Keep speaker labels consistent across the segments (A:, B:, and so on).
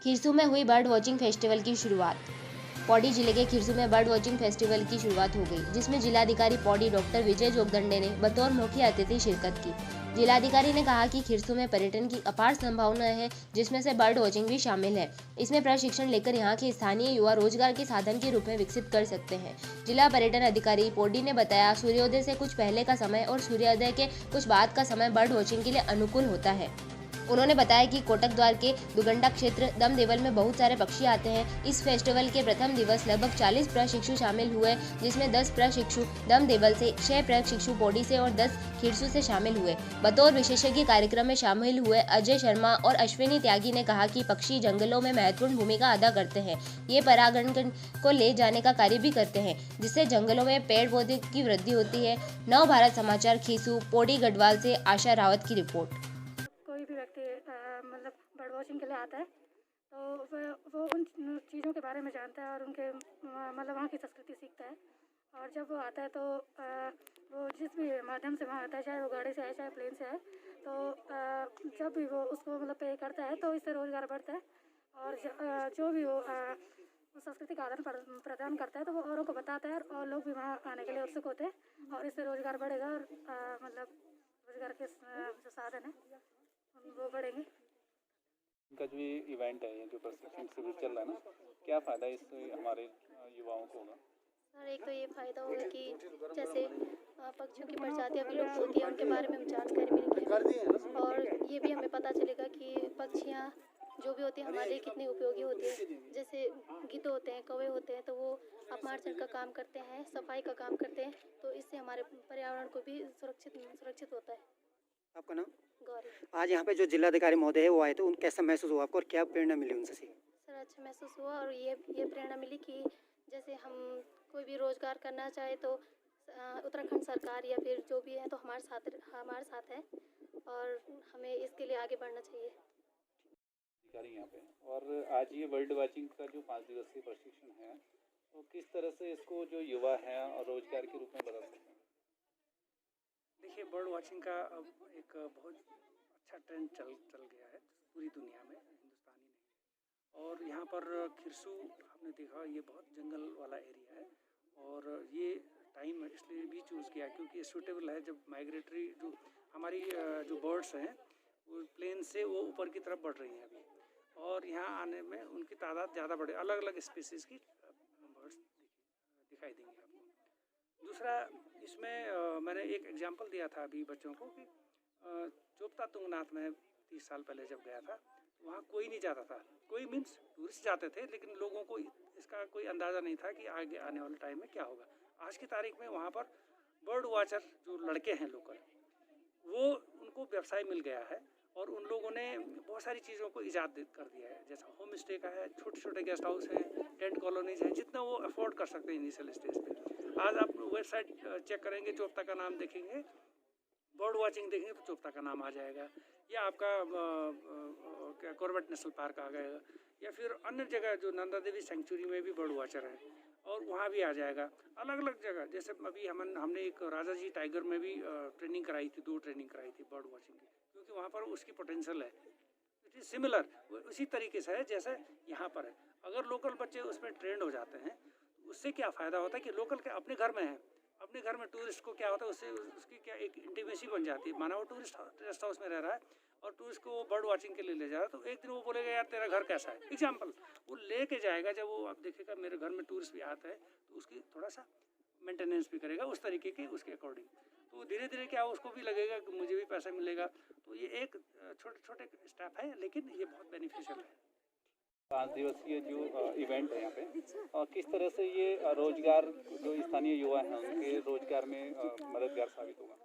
A: खिरसू में हुई bird watching festival की शुरुआत। पौड़ी जिले के खिरसू में बर्ड वॉचिंग फेस्टिवल की शुरुआत हो गई, जिसमें जिलाधिकारी पौड़ी डॉक्टर विजय जोगदंडे ने बतौर मुख्य अतिथि शिरकत की। जिलाधिकारी ने कहा कि खिरसू में पर्यटन की अपार संभावनाएं हैं, जिसमें से बर्ड वॉचिंग भी शामिल है। इसमें प्रशिक्षण लेकर यहाँ के स्थानीय युवा रोजगार के साधन के रूप में विकसित कर सकते हैं। जिला पर्यटन अधिकारी पौड़ी ने बताया, सूर्योदय से कुछ पहले का समय और सूर्योदय के कुछ बाद का समय बर्ड वॉचिंग के लिए अनुकूल होता है। उन्होंने बताया कि कोटक द्वार के दुगंडा क्षेत्र दम देवल में बहुत सारे पक्षी आते हैं। इस फेस्टिवल के प्रथम दिवस लगभग 40 प्रशिक्षु शामिल हुए, जिसमें 10 प्रशिक्षु दम देवल से, 6 प्रशिक्षु पौड़ी से और 10 खिरसू से शामिल हुए। बतौर विशेषज्ञ कार्यक्रम में शामिल हुए अजय शर्मा और अश्विनी त्यागी ने कहा कि पक्षी जंगलों में महत्वपूर्ण भूमिका अदा करते हैं। ये परागण को ले जाने का कार्य भी करते हैं, जिससे जंगलों में पेड़ पौधे की वृद्धि होती है। नव भारत समाचार खिरसू पौड़ी गढ़वाल से आशा रावत की रिपोर्ट।
B: कोई भी व्यक्ति मतलब बर्ड वॉचिंग के लिए आता है तो वो उन चीज़ों के बारे में जानता है और उनके मतलब वहाँ की संस्कृति सीखता है। और जब वो आता है तो वो जिस भी माध्यम से वहाँ आता है, चाहे वो गाड़ी से आए चाहे प्लेन से आए, तो जब भी वो उसको मतलब पे करता है तो इससे रोज़गार बढ़ता है। और जो भी वो संस्कृति का आदान प्रदान करता है तो वो औरों को बताता है और लोग भी वहाँ आने के लिए उत्सुक होते हैं और इससे रोज़गार बढ़ेगा और मतलब रोज़गार के जो साधन है वो बढ़ेंगे।
C: इनका जो ये इवेंट है, ये जो प्रशिक्षण शिविर चल रहा है ना, क्या फ़ायदा इससे हमारे युवाओं को होगा?
D: सर, एक तो ये फ़ायदा होगा कि जैसे पक्षियों की प्रजातियाँ विलुप्त होती हैं, उनके बारे में हम जानकारी मिलेगी और ये भी हमें पता चलेगा कि पक्षियाँ जो भी होती हैं हमारे लिए कितनी उपयोगी होती है। जैसे गिद्ध होते हैं, कौवे होते हैं, तो वो अपमार्जन का काम करते हैं, सफाई का काम करते हैं, तो इससे हमारे पर्यावरण को भी सुरक्षित होता है।
E: आपका नाम?
D: गौरी।
E: आज यहाँ पे जो जिलाधिकारी महोदय है वो आए थे, उन कैसा महसूस हुआ आपको और क्या प्रेरणा मिली उनसे सीखी?
D: सर, अच्छा महसूस हुआ और ये प्रेरणा मिली कि जैसे हम कोई भी रोज़गार करना चाहे तो उत्तराखंड सरकार या फिर जो भी है तो हमारे साथ है और हमें इसके लिए आगे बढ़ना चाहिए।
C: अधिकारी यहाँ पे, और आज ये बर्ड वॉचिंग का जो 5 दिवसीय प्रशिक्षण है, तो किस तरह से इसको जो युवा हैं और रोजगार के रूप में बदल सकते हैं?
F: देखिए, बर्ड वॉचिंग का अब एक बहुत अच्छा ट्रेंड चल गया है पूरी दुनिया में, हिंदुस्तानी नहीं। और यहाँ पर खिरसू आपने देखा, ये बहुत जंगल वाला एरिया है और ये टाइम इसलिए भी चूज़ किया क्योंकि ये सूटेबल है जब माइग्रेटरी जो हमारी जो बर्ड्स हैं वो प्लेन से वो ऊपर की तरफ बढ़ रही हैं अभी, और यहाँ आने में उनकी तादाद ज़्यादा बढ़े, अलग अलग स्पीसीज़ की बर्ड्स दिखाई देंगी आपको। दूसरा, इसमें मैंने एक एग्जांपल दिया था अभी बच्चों को कि चोपता तुंगनाथ में 30 साल पहले जब गया था, वहाँ कोई नहीं जाता था। कोई मीन्स टूरिस्ट जाते थे, लेकिन लोगों को इसका कोई अंदाज़ा नहीं था कि आगे आने वाले टाइम में क्या होगा। आज की तारीख में वहाँ पर बर्ड वॉचर जो लड़के हैं लोकल, वो उनको व्यवसाय मिल गया है और उन लोगों ने बहुत सारी चीज़ों को ईजाद कर दिया है। जैसा होम स्टे का है, छोटे छोटे गेस्ट हाउस हैं, टेंट कॉलोनीज हैं, जितना वो अफोर्ड कर सकते हैं इनिशियल स्टेज पे। आज आप वेबसाइट चेक करेंगे, चोपता का नाम देखेंगे, बर्ड वॉचिंग देखेंगे तो चोपता का नाम आ जाएगा, या आपका क्या कॉर्बेट नेशनल पार्क आ गएगा, या फिर अन्य जगह जो नंदा देवी सेंचुरी में भी बर्ड वॉचर है और वहाँ भी आ जाएगा। अलग अलग जगह, जैसे अभी हमने एक राजा जी टाइगर में भी ट्रेनिंग कराई थी, 2 ट्रेनिंग कराई थी बर्ड वॉचिंग की, क्योंकि वहाँ पर उसकी पोटेंशियल है। इट इज़ सिमिलर, उसी तरीके से है जैसे यहाँ पर है। अगर लोकल बच्चे उसमें ट्रेंड हो जाते हैं, उससे क्या फ़ायदा होता है कि लोकल के अपने घर में है, अपने घर में टूरिस्ट को क्या होता है, उससे उसकी क्या एक इंटीमेसी बन जाती है। माना वो टूरिस्ट गेस्ट हाउस में रह रहा है और टूरिस्ट को वो बर्ड वॉचिंग के लिए ले जा रहा है, तो एक दिन वो बोलेगा यार तेरा घर कैसा है, एग्जाम्पल वो लेके जाएगा। जब वो आप देखेगा मेरे घर में टूरिस्ट भी आता है तो उसकी थोड़ा सा मेंटेनेंस भी करेगा उस तरीके की, उसके अकॉर्डिंग। तो धीरे धीरे क्या उसको भी लगेगा कि मुझे भी पैसा मिलेगा। तो ये एक छोटे छोटे स्टेप है, लेकिन ये बहुत बेनिफिशियल है।
C: 5 दिवसीय जो इवेंट है यहाँ पे, और किस तरह से ये रोजगार जो स्थानीय युवा हैं उनके रोजगार में मददगार साबित होगा?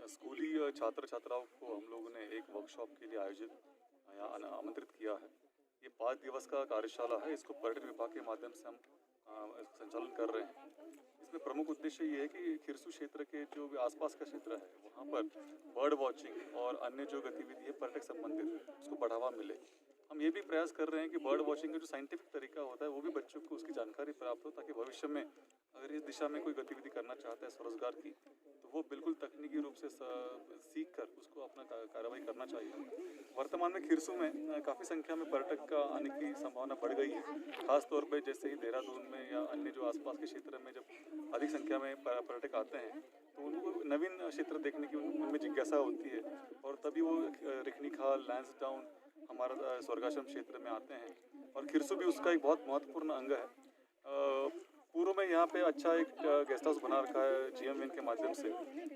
G: स्कूली छात्र छात्राओं को हम लोगों ने एक वर्कशॉप के लिए यहाँ आमंत्रित किया है। ये 5 दिवस का कार्यशाला है, इसको पर्यटन विभाग के माध्यम से हम इसका संचालन कर रहे हैं। इसमें प्रमुख उद्देश्य ये है कि खिरसू क्षेत्र के जो भी आसपास का क्षेत्र है वहाँ पर बर्ड वॉचिंग और अन्य जो गतिविधि है पर्यटक संबंधित, उसको बढ़ावा मिले। हम ये भी प्रयास कर रहे हैं कि बर्ड वॉचिंग का जो साइंटिफिक तरीका होता है वो भी बच्चों को उसकी जानकारी प्राप्त हो, ताकि भविष्य में अगर इस दिशा में कोई गतिविधि करना चाहता है स्वरोजगार की, तो वो बिल्कुल तकनीकी रूप से सीख कर उसको अपना कार्रवाई करना चाहिए। वर्तमान में खिरसू में काफ़ी संख्या में पर्यटक का आने की संभावना बढ़ गई है। खास तौर पे जैसे ही देहरादून में या अन्य जो आसपास के क्षेत्र में जब अधिक संख्या में पर्यटक आते हैं तो उनको नवीन क्षेत्र देखने की उनमें जिज्ञासा होती है और तभी वो रिखनी खाल, लैंसडाउन, हमारा स्वर्गाश्रम क्षेत्र में आते हैं और खिरसू भी उसका एक बहुत महत्वपूर्ण अंग है। पूर्व में यहाँ पे अच्छा एक गेस्ट हाउस बना रखा है GMVN के माध्यम से,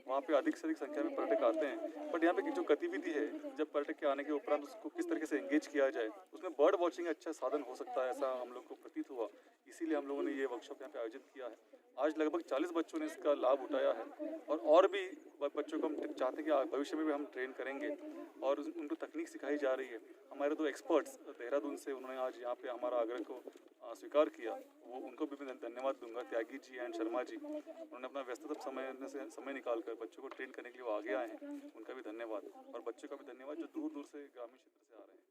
G: वहाँ पे अधिक से अधिक संख्या में पर्यटक आते हैं। बट यहाँ पे जो गतिविधि है, जब पर्यटक के आने के उपरांत उसको किस तरीके से एंगेज किया जाए, उसमें बर्ड वॉचिंग अच्छा साधन हो सकता है, ऐसा हम लोग को प्रतीत हुआ। इसीलिए हम लोगों ने ये वर्कशॉप यहाँ पे आयोजित किया है। आज लगभग 40 बच्चों ने इसका लाभ उठाया है और भी बच्चों को हम चाहते हैं कि भविष्य में भी हम ट्रेन करेंगे और उनको तकनीक सिखाई जा रही है। हमारे 2 एक्सपर्ट्स देहरादून से उन्होंने आज यहाँ पे हमारा आग्रह को स्वीकार किया, वो उनको भी मैं धन्यवाद दूंगा, त्यागी जी एंड शर्मा जी। उन्होंने अपना व्यस्ततम समय निकाल कर बच्चों को ट्रेन करने के लिए वो आगे आए हैं, उनका भी धन्यवाद और बच्चों का भी धन्यवाद जो दूर दूर से ग्रामीण क्षेत्र से आ रहे हैं।